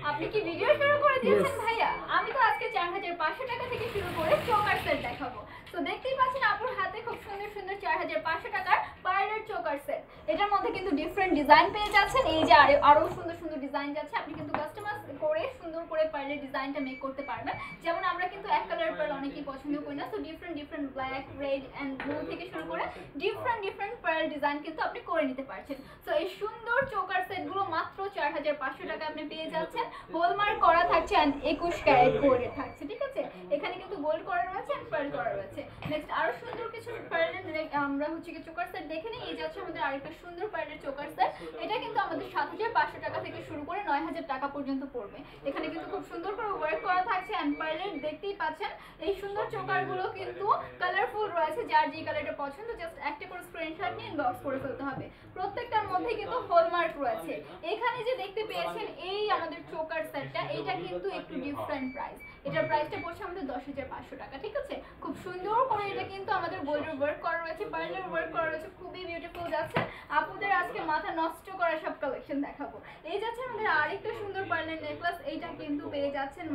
আপনি কি ভিডিও শুরু করে দিয়েছেন ভাইয়া? আমি তো আজকে 4500 টাকা থেকে শুরু করে চোকার সেট দেখাবো। তো দেখতেই পাচ্ছেন আপুর হাতে খুব সুন্দর সুন্দর 4500 টাকার পার্লের চোকার সেট। এটার মধ্যে কিন্তু ডিফারেন্ট ডিজাইন পেয়ে যাচ্ছেন। এই যে আরো সুন্দর সুন্দর ডিজাইন যাচ্ছে। আপনি কিন্তু কাস্টমাইজ করে সুন্দর করে পার্লের ডিজাইনটা মেক করতে পারবেন। যেমন আমরা কিন্তু এক কালার পার্ল অনেকেই পছন্দ করি না। So different black, red and blue থেকে শুরু করে ডিফারেন্ট পার্ল ডিজাইন কিন্তু আপনি করে নিতে পারছেন। সো এই সুন্দর চোকার সেটগুলো মাত্র 4500 টাকা আপনি পেয়ে যাচ্ছেন। হলমার্ক করা থাকছে এন্ড 21 ক্যারেট গোল্ডের থাকছে, ঠিক আছে? এখানে কিন্তু গোল্ড করা রয়েছে এন্ড পার্ল করা রয়েছে। নেক্সট আরো সুন্দর কিছু পার্লের আমরা হচ্ছে কি চোকার সেট দেখে নিই। এই যাচ্ছে আমাদের আরেকটা সুন্দর পার্লের চোকার সেট। এটা কিন্তু আমাদের 7500 টাকা থেকে শুরু করে 9000 টাকা পর্যন্ত পড়বে। এখানে কিন্তু খুব সুন্দর করে ওয়ার্ক করা থাকছে এন্ড পার্লের দেখতেই পাচ্ছেন এই সুন্দর চোকারগুলো কিন্তু কালারফুল রয়েছে। যার যে কালারটা পছন্দ জাস্ট একটা করে স্ক্রিনশট নিয়ে ইনবক্স করে ফেলতে হবে। প্রত্যেকটার মধ্যে কিন্তু হলমার্ক রয়েছে। এখানে যে দেখতে পেয়েছেন এই আমাদের চোকার সেটটা, এটা কিন্তু একটু ডিফারেন্ট প্রাইস। এটার প্রাইসটা পড়ছে আমাদের 10500 টাকা, ঠিক আছে? খুব সুন্দর করে এটা কিন্তু আমাদের গোল্ডের ওয়ার্ক করা রয়েছে, পার্লের ওয়ার্ক করা রয়েছে, খুবই বিউটিফুল যাচ্ছে। আপুদের আজকে মাথা নষ্ট করা সব কালেকশন দেখাবো। এই যাচ্ছে আমাদের আরেকটা সুন্দর পার্লের নেকলেস। এইটা কিন্তু পেয়ে যাচ্ছেন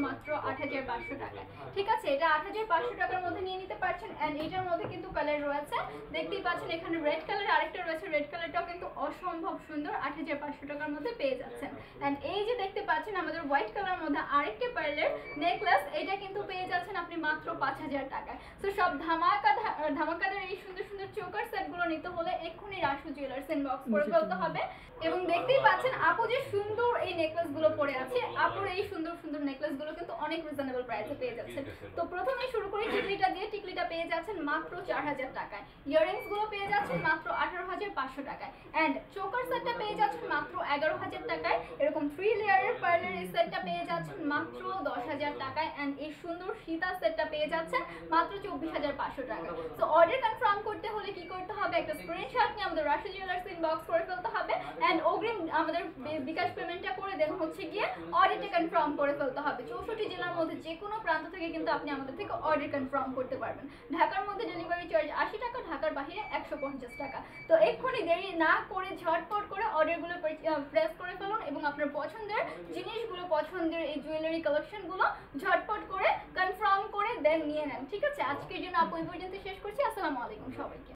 মাত্র 8500 টাকায়, ঠিক আছে? এটা 8500 টাকার মধ্যে নিয়ে নিতে পারছেন এন্ড এটার মধ্যে কিন্তু কালার রয়েছে। দেখতেই পাচ্ছেন এখানে রেড কালার আরেকটা রয়েছে। রেড কালারটাও কিন্তু অসম্ভব সুন্দর। 8500 টাকার মধ্যে পেয়ে যাচ্ছেন। এন্ড এই যে দেখতে পাচ্ছেন আমাদের হোয়াইট কালারের মধ্যে আরেকটা পার্লের নেকলেস। এটা কিন্তু পেয়ে যাচ্ছেন আপনি মাত্র 5000 টাকায়। সো সব ধামাকাদার এই সুন্দর সুন্দর চোকার সেটগুলো নিতে হলে এক্ষুনি রাসু জুয়েলার্স ইনবক্স করে ফেলতে হবে। এবং দেখতেই পাচ্ছেন আপু যে সুন্দর এই নেকলেসগুলো পরে আছে। আপুর এই সুন্দর সুন্দর নেকলেসগুলো কিন্তু অনেক রিজনেবল প্রাইসে পেয়ে যাচ্ছেন। তো প্রথমে শুরু করি টিকলিটা দিয়ে। টিকলিটা পেয়ে যাচ্ছেন মাত্র 4000 টাকায়। ইয়াররিংস গুলো পেয়ে যাচ্ছেন মাত্র 18500 টাকায় এন্ড চোকার সেটটা পেয়ে যাচ্ছেন মাত্র 11000 টাকায়। এরকম 3 লেয়ারের পার্লের এই সেটটা পেয়ে যাচ্ছেন মাত্র 10000 টাকায় এন্ড এই সুন্দর সীতা সেটটা পেয়ে যাচ্ছেন মাত্র 24500 টাকা। তো অর্ডার কনফার্ম করতে হলে কি করতে হবে? একটা স্ক্রিনশট নিয়ে আমাদের রাশি জুয়েলার্স ইনবক্স করে ফেলতে হবে এন্ড অগ্রিম আমাদের বিকাশ পেমেন্টটা করে দেন হচ্ছে গিয়ে অর্ডারটা কনফার্ম করে ফেলতে হবে। 64 জেলার মধ্যে যে কোনো প্রান্ত থেকে কিন্তু আপনি আমাদের থেকে অর্ডার কনফার্ম করতে পারবেন। ঢাকার মধ্যে ডেলিভারি চার্জ 80 টাকা, ঢাকার বাইরে 150 টাকা। তো এক্ষুনি দেরি না করে ঝটপট করে অর্ডারগুলো প্রেস করে ফেলুন এবং আপনার পছন্দের জিনিসগুলো, পছন্দের এই জুয়েলারি কালেকশনগুলো ঝটপট করে কনফার্ম করে দেন নিয়ে নেন, ঠিক আছে? আজকের জন্য আপু এই পর্যন্ত শেষ করছি। আসসালামু আলাইকুম সবাইকে।